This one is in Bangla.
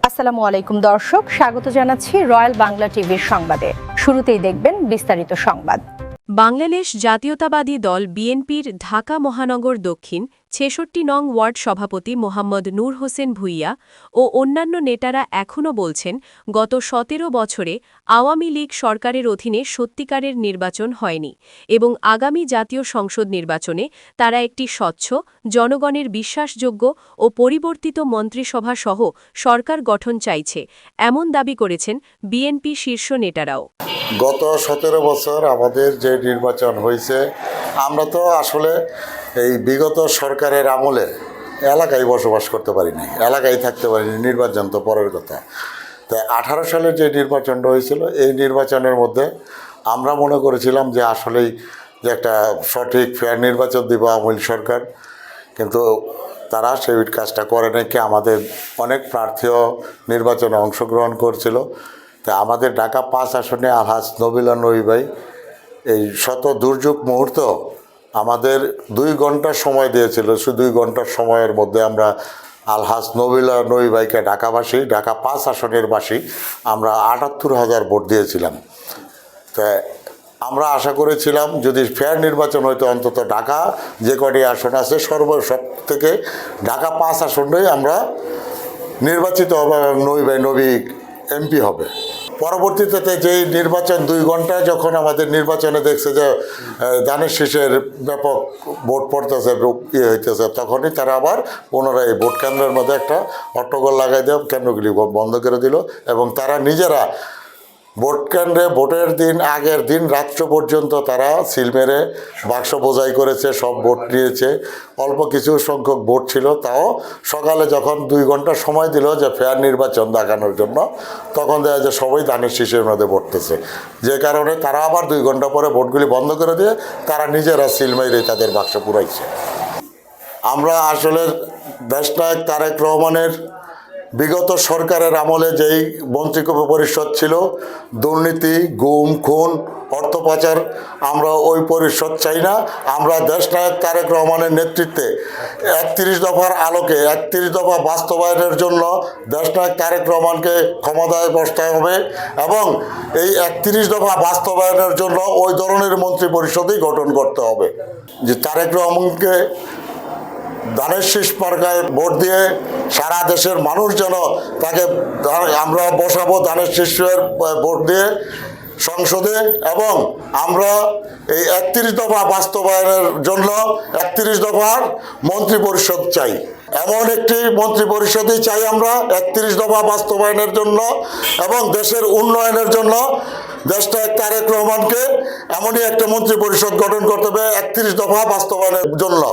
আসসালামু আলাইকুম দর্শক, স্বাগত জানাচ্ছি রয়্যাল বাংলা টিভির সংবাদে। শুরুতেই দেখবেন বিস্তারিত সংবাদ। বাংলাদেশ জাতীয়তাবাদী দল বিএনপির ঢাকা মহানগর দক্ষিণ ৬৬ নং ওয়ার্ড সভাপতি মোহাম্মদ নূর হোসেন ভূঁইয়া ও অন্যান্য নেতারা এখনও বলছেন, গত ১৭ বছরে আওয়ামী লীগ সরকারের অধীনে সত্যিকারের নির্বাচন হয়নি এবং আগামী জাতীয় সংসদ নির্বাচনে তারা একটি স্বচ্ছ, জনগণের বিশ্বাসযোগ্য ও পরিবর্তিত মন্ত্রিসভা সহ সরকার গঠন চাইছে, এমন দাবি করেছেন বিএনপি শীর্ষ নেতারাও। গত ১৭ বছর আমাদের যে নির্বাচন হয়েছে, আমরা তো আসলে এই বিগত সরকারের আমলে এলাকায় বসবাস করতে পারিনি, এলাকায় থাকতে পারিনি, নির্বাচন তো পরের কথা। তাই ১৮ সালের যে নির্বাচনটা হয়েছিল, এই নির্বাচনের মধ্যে আমরা মনে করেছিলাম যে আসলেই যে একটা সঠিক ফেয়ার নির্বাচন দিব আওয়ামী লীগ সরকার, কিন্তু তারা সেই কাজটা করে নাকি। আমাদের অনেক প্রার্থীও নির্বাচনে অংশগ্রহণ করছিল। তা আমাদের ঢাকা ৫ আসনে আলহাজ নবিলা নবী ভাই এই শত দুর্যোগ মুহূর্ত আমাদের ২ ঘন্টা সময় দিয়েছিল। ২ ঘন্টার সময়ের মধ্যে আমরা আলহাজ নবিলা নবী ভাইকে ঢাকাবাসী, ঢাকা ৫ আসনের বাসী আমরা ৭৮,০০০ ভোট দিয়েছিলাম। তা আমরা আশা করেছিলাম যদি ফেয়ার নির্বাচন হয়তো অন্তত ঢাকা যে কটি আসন আছে সব থেকে ঢাকা ৫ আসনটাই আমরা নির্বাচিত হবে এবং নবী এমপি হবে। পরবর্তীতে যেই নির্বাচন ২ ঘন্টায় যখন আমাদের নির্বাচনে দেখছে যে ধানের শীষের ব্যাপক ভোট পড়তেছে, হইতেছে, তখনই তারা আবার পুনরায় এই ভোট কেন্দ্রের মধ্যে একটা হট্টগোল লাগাই দেওয়া, কেন্দ্রগুলি বন্ধ করে দিল এবং তারা নিজেরা ভোট কেন্দ্রে ভোটের দিন আগের দিন রাত্র পর্যন্ত তারা সিল মেরে বাক্স বোঝাই করেছে, সব ভোট নিয়েছে। অল্প কিছু সংখ্যক ভোট ছিল, তাও সকালে যখন ২ ঘন্টা সময় দিল যে ফেয়ার নির্বাচন দেখানোর জন্য, তখন দেখা যায় সবাই ধানের শীষের মধ্যে ভোটতেছে, যে কারণে তারা আবার ২ ঘন্টা পরে ভোটগুলি বন্ধ করে দিয়ে তারা নিজেরা সিল মেরে তাদের বাক্স পুরাইছে। আমরা আসলে দেশনায়ক তারেক রহমানের বিগত সরকারের আমলে যেই মন্ত্রী পরিষদ ছিল, দুর্নীতি, গুম, খুন, অর্থ পাচার, আমরা ওই পরিষদ চাই না। আমরা দেশনায়ক তারেক রহমানের নেতৃত্বে ৩১ দফার আলোকে ৩১ দফা বাস্তবায়নের জন্য দেশনায়ক তারেক রহমানকে ক্ষমতায় বসতে হবে এবং এই ৩১ দফা বাস্তবায়নের জন্য ওই ধরনের মন্ত্রী পরিষদই গঠন করতে হবে। যে তারেক রহমানকে ধানের শীষ মার্কায় ভোট দিয়ে সারা দেশের মানুষ যেন তাকে আমরা বসাবো ধানের শীষের ভোট দিয়ে সংসদে, এবং আমরা এই ৩১ দফা বাস্তবায়নের জন্য ৩১ দফার মন্ত্রী পরিষদ চাই। এমন একটি মন্ত্রী পরিষদই চাই আমরা ৩১ দফা বাস্তবায়নের জন্য এবং দেশের উন্নয়নের জন্য। দেশনায়ক তারেক রহমানকে এমনই একটা মন্ত্রী পরিষদ গঠন করতে হবে ৩১ দফা বাস্তবায়নের জন্য।